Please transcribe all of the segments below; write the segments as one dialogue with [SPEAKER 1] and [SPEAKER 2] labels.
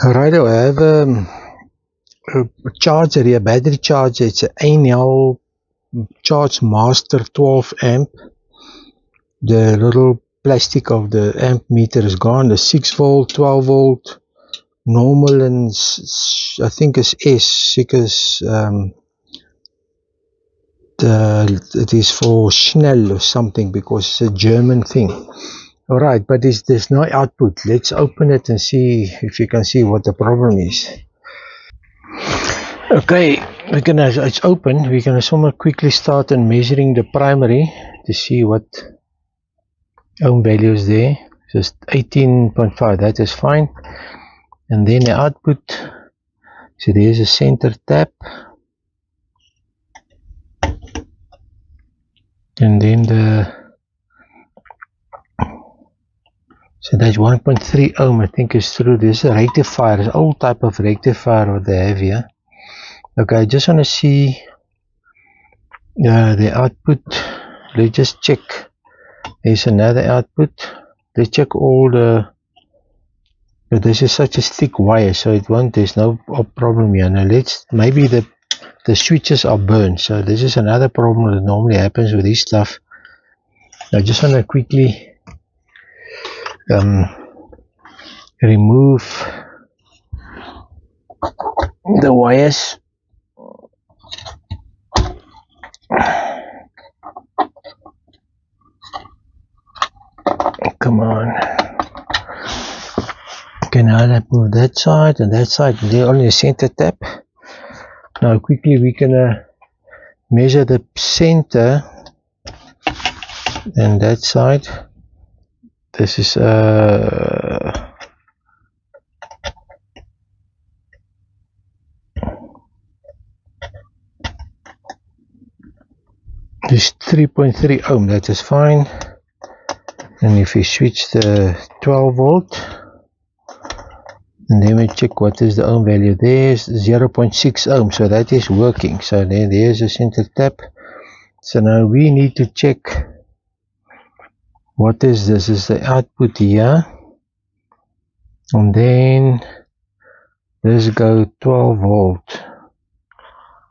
[SPEAKER 1] Right, I have a charger here, battery charger. It's an ANL Charge Master 12 amp. The little plastic of the amp meter is gone. The 6 volt, 12 volt, normal, and I think it's S because it is for Schnell or something because it's a German thing. Alright, but there's no output. Let's open it and see if you can see what the problem is. Okay, it's open. We're gonna somewhat quickly start on measuring the primary to see what ohm value is there. Just 18.5, that is fine. And then the output, so there's a center tap. And then so that's 1.3 ohm, I think is through. This is a rectifier, it's an old type of rectifier what they have here. Okay, I just want to see the output. Let's just check. There's another output. Let's check all the. But this is such a thick wire, so it won't. There's no problem here. Now maybe the switches are burned. So this is another problem that normally happens with this stuff. I just want to quickly remove the wires. Come on. Okay, now I move that side and that side. They're only a center tap. Now quickly we're gonna measure the center and that side. This is this 3.3 ohm, that is fine. And if we switch the 12 volt and then we check what is the ohm value, there's 0.6 ohm, so that is working. So there's a center tap. So now we need to check what is this. Is the output here, and then let's go 12 volt.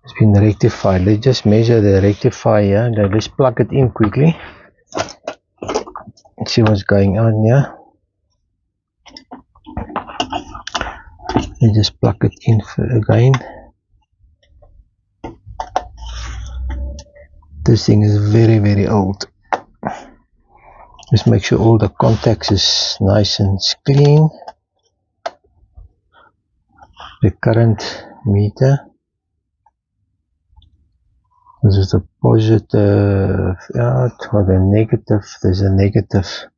[SPEAKER 1] It's been rectified. Let's just measure the rectifier. Now let's plug it in quickly. See what's going on here. Let's just plug it in again. This thing is very, very old. Just make sure all the contacts is nice and clean. The current meter. This is the positive out or the negative. There's a negative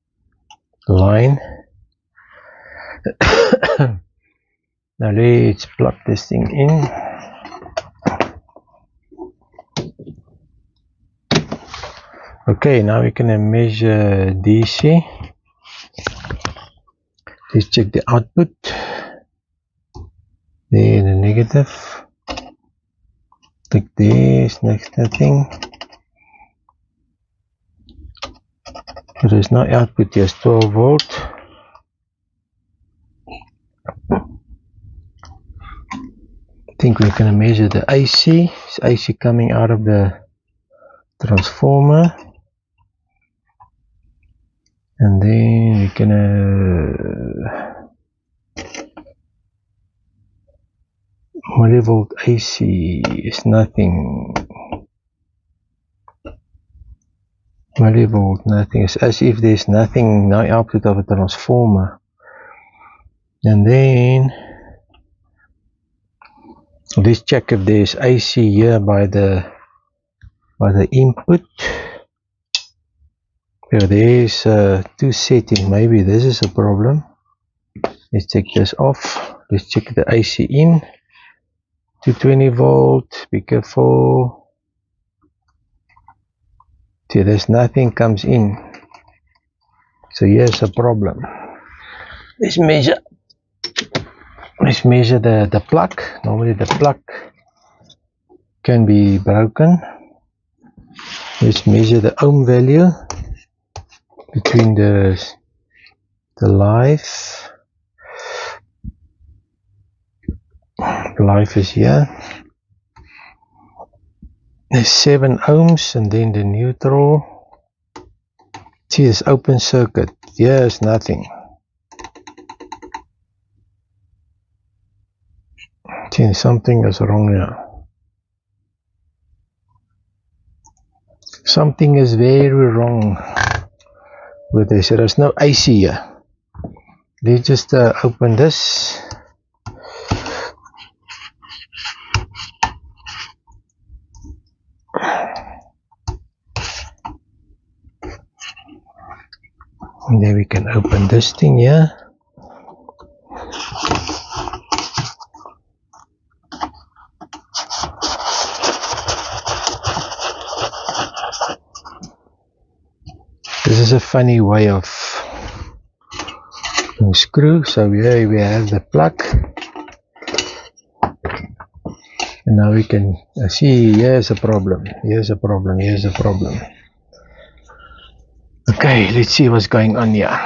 [SPEAKER 1] line. Now let's plug this thing in. Okay, now we can measure DC. Let's check the output. There, the negative. Click this, next thing. There is no output, just 12 volt. I think we're going to measure the AC. It's AC coming out of the transformer. And then we're going to millivolt AC is nothing. Millivolt, nothing. It's as if there's nothing, no output of a transformer. And then let's check if there's AC here by the input. Yeah, there's two settings. Maybe this is a problem. Let's take this off. Let's check the AC in. 220 volt. Be careful. See, there's nothing comes in. So here's a problem. Let's measure the plug. Normally the plug can be broken. Let's measure the ohm value between the live life is here. There's 7 ohms, and then the neutral. See, it's open circuit. Here's nothing. See, something is wrong here. Something is very wrong with this. There's no AC here. Let's just open this. And then we can open this thing here. This is a funny way of screw. So here we have the plug. And now we can see, here's a problem. Here's a problem. Here's a problem. Okay, let's see what's going on here.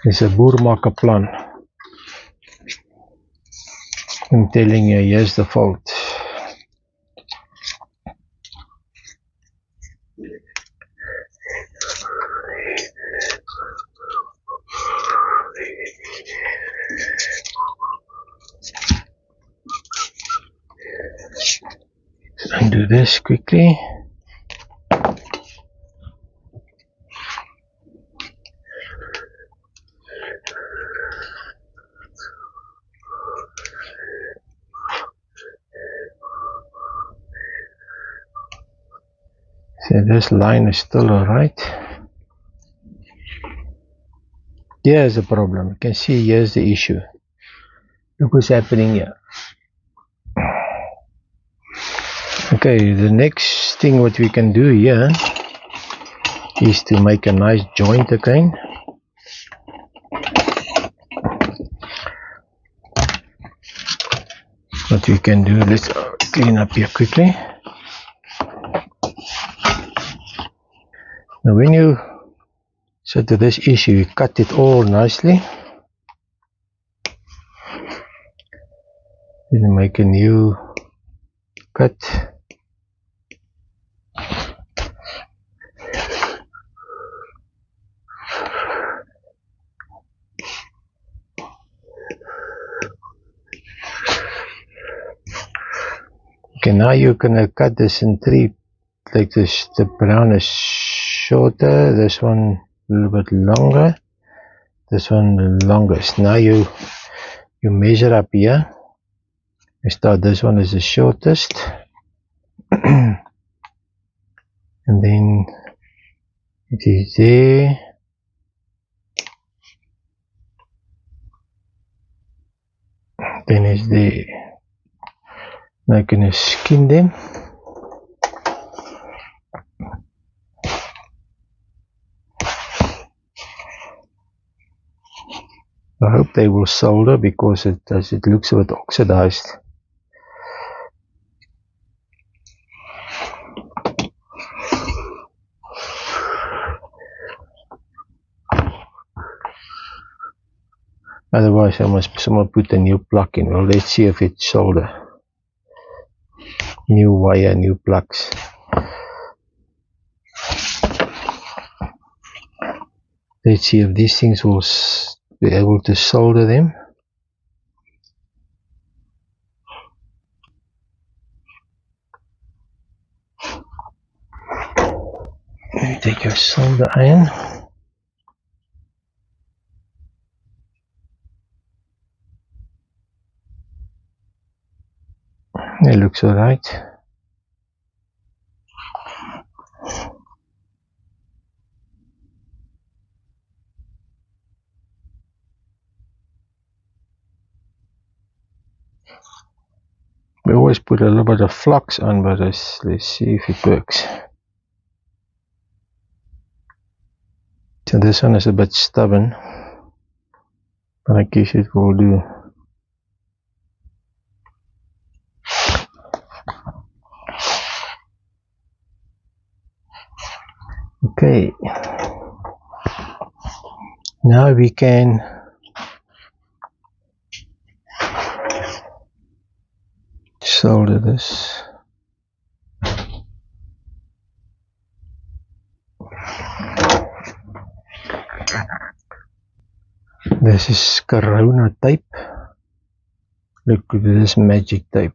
[SPEAKER 1] It's a boermaker plan. I'm telling you, here's the fault. Undo this quickly. So this line is still alright. Here's the problem. You can see here's the issue. Look what's happening here. Okay, the next thing what we can do here is to make a nice joint again. What we can do, let's clean up here quickly. Now when you set to this issue, you cut it all nicely. Then make a new cut. Okay, now you're gonna cut this in 3 like this. The brown is shorter, this one a little bit longer, this one the longest. Now you measure up here. You start, this one is the shortest. And then it is there. Then it's there. Now I'm gonna skin them. I hope they will solder because it looks a bit oxidized. Otherwise I must someone put a new plug in. Well, let's see if it's solder. New wire, new plugs. Let's see if these things will be able to solder them. You take your solder iron. It looks alright. We always put a little bit of flux on, but let's see if it works. So this one is a bit stubborn, but I guess it will do. Okay, now we can solder this. This is Corona tape. Look at this magic tape.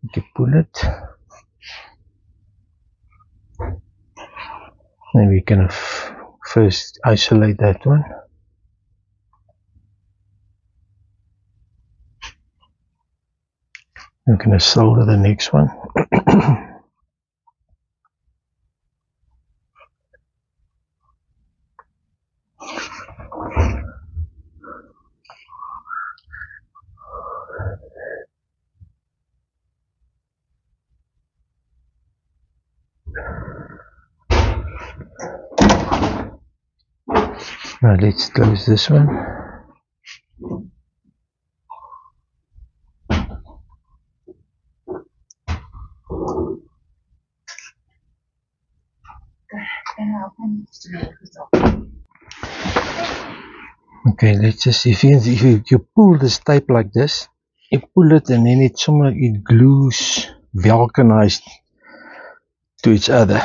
[SPEAKER 1] You can pull it. And we can first isolate that one. I'm going to solder the next one. Now let's close this one. Okay, let's just if you pull this tape like this, you pull it and then it glues vulcanized to each other.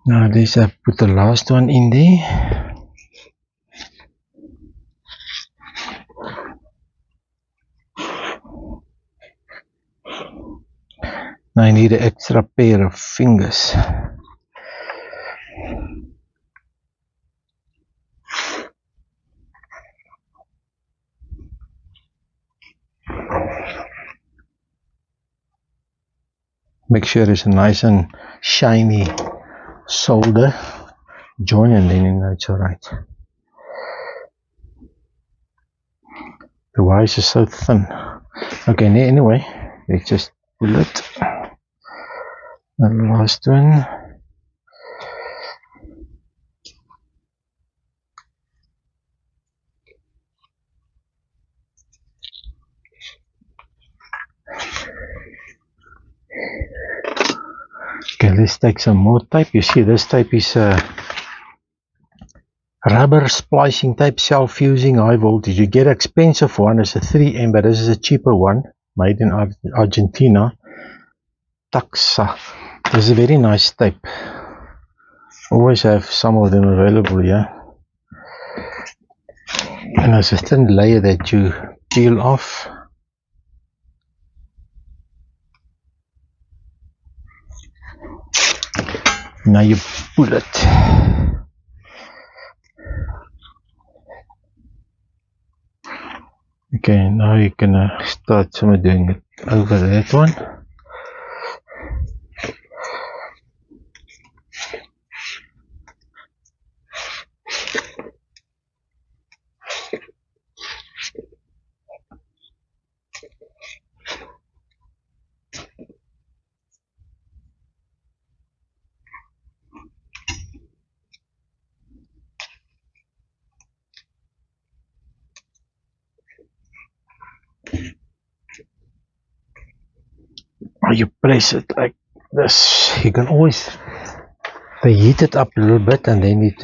[SPEAKER 1] Now let's put the last one in there. Now I need an extra pair of fingers. Make sure it's a nice and shiny solder joint, and then you know it's alright. The wires are so thin. Okay, anyway, let's just pull it. The last one. Okay, let's take some more tape. You see this tape is rubber splicing tape, self-fusing, high voltage. You get an expensive one, it's a 3M, but this is a cheaper one, made in Argentina. Taxa. This is a very nice tape. Always have some of them available here. And there's a thin layer that you peel off. Now you pull it. Okay, now you can start doing it over that one. You press it like this. You can always heat it up a little bit, and then it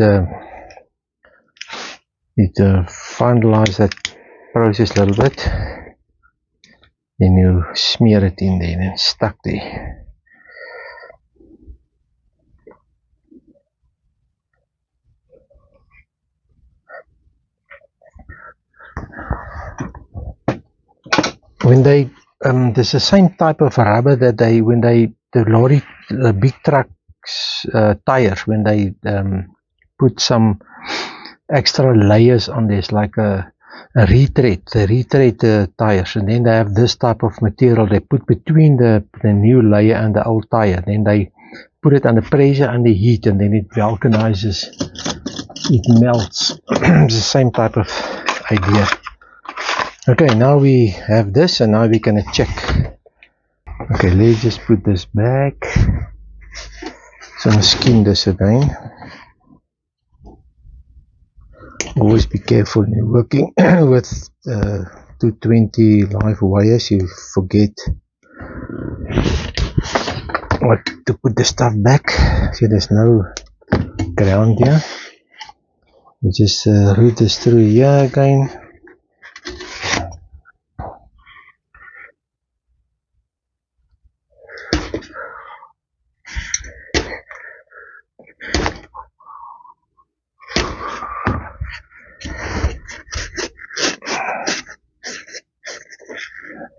[SPEAKER 1] finalize that process a little bit. Then you smear it in there and it's stuck there. When they there's the same type of rubber that they, when they, the big trucks tires, when they put some extra layers on this, like a retread, the retread tires, and then they have this type of material they put between the new layer and the old tire. Then they put it under pressure, under heat, and then it vulcanizes, it melts. It's the same type of idea. Okay, now we have this, and now we're gonna check. Okay, let's just put this back. So I'm gonna skin this again. Always be careful when you're working with 220 live wires. You forget what to put the stuff back. See, there's no ground here. You just route this through here again.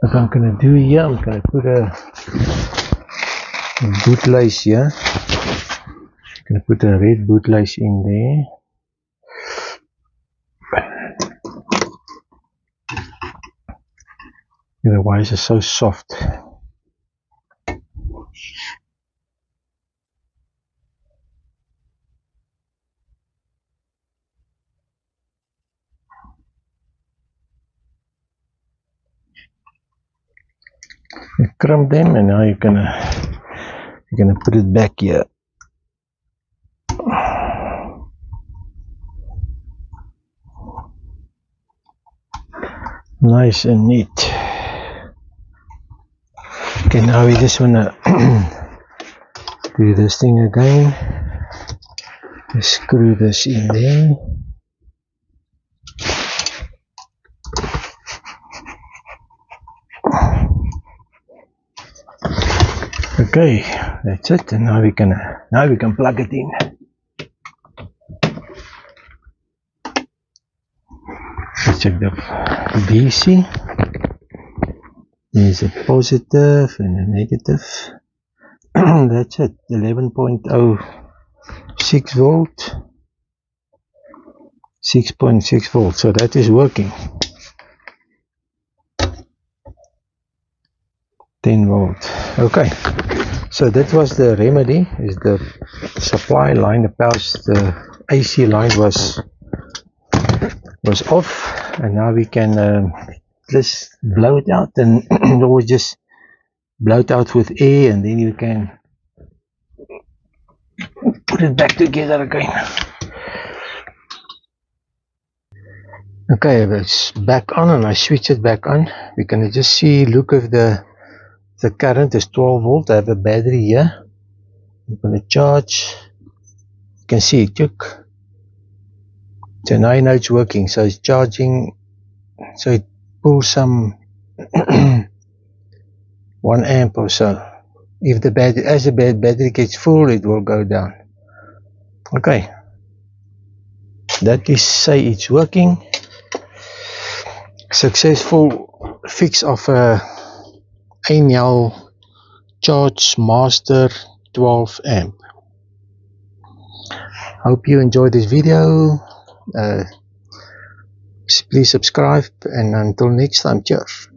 [SPEAKER 1] what I'm gonna do here, I'm gonna put a bootlace here. I'm gonna put a red bootlace in there. The wires are so soft. You crimp them, and now you're gonna put it back here. Nice and neat. Okay, now we just wanna do this thing again. Just screw this in there. Okay, that's it, and now we can plug it in. Let's check the DC. There's a positive and a negative. That's it, 11.06 volt, 6.6 volt, so that is working. 10 volt. Okay, so that was the remedy. Is the supply line, the AC line was off, and now we can just blow it out, and always just blow it out with air, and then you can put it back together again. Okay, it's back on, and I switch it back on. We can just see, look if the current is 12 volt. I have a battery here. I'm going to charge. You can see it took. So now you know it's working. So it's charging. So it pulls some 1 amp or so. If the battery, as the battery gets full, it will go down. Okay, that is say it's working. Successful fix of a Enel Charge Master 12 amp. Hope you enjoyed this video. Please subscribe, and until next time, cheers.